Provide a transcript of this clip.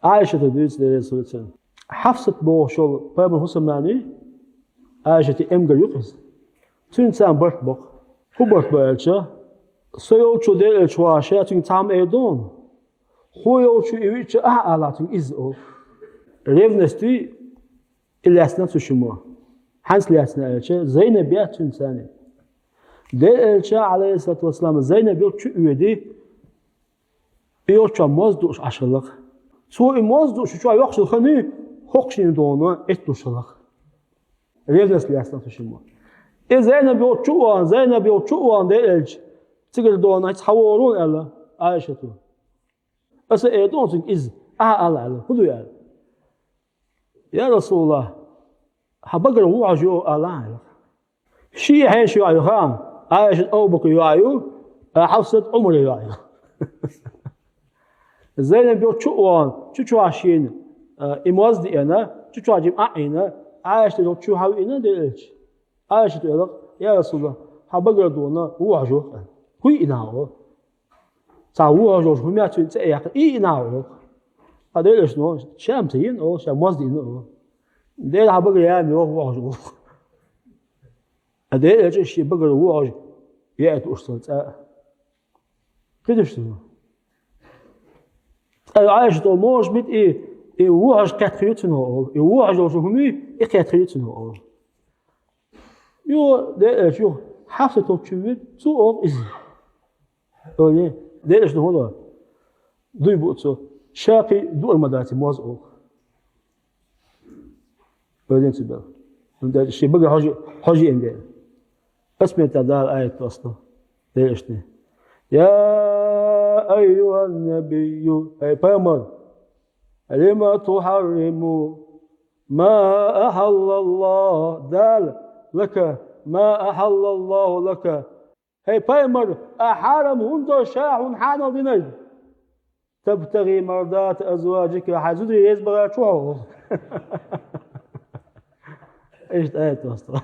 عائشة تدرس لرسول حفصة بوشول بابن حسماني عائشة أمجر يقص تون سام برت بق هو برت بقلشة سيو شو دل الشواشة تون تام أيدون هو يوشو يويش أعلى تون إزأو ريفنستي اللي أسنى تشمو حنس اللي أسنى ألشة زينب يا تون ثاني دل الشة عليه الصلاة والسلام زينب يوشو يودي يوشو مزدوش عشلق سو مزدوش شو يوخشل خني خوكشين دونا اتوشلق ريفنستي أسنى تشمو زينب يوشوان دل الشة تقدر دونا يتحورون ألا عائشة أس أيدون تون إز أعلى خذوا يا رسول الله حبقر هو عجو أعلى شيء هين شو عيوها عائشة أو بكر يعيو حفصة عمر يعيو زينب يوشوان شو عشين إمازدي أنا شو عجيم أعينا عائشة شو حاوينا دلش عائشة تقول يا رسول الله حبقر دونا هو عجو هو إناو هو عجو هم يعتون تأيق إناو هذا ليش نو شامتين أو شاموزدي نو ده حبقر يعني هو عجو هذا ليش الشيء بقر هو عجو يأتي أصلا كده شو عائشة موش بيت إيه هو عجو كاتريتنو إيه هو عجو شو همي إيه كاتريتنو يو ده شو حفصة توكشويت سو إز أولي ده ليش نو هذا دوي بوتسو شاقي دو المدارس موز أولي نسبة ده الشيء بقى حاجي إندي اسمه تدار آية أصلا ده ليش يا أيها النبي أي بامر لما تحرم ما أحل الله دال لك ما أحل الله لك هي بامر أحرم هند شاح حان ديني تبتغي مرضات أزواجك حزودي يزبغ شو ايش آية أصلا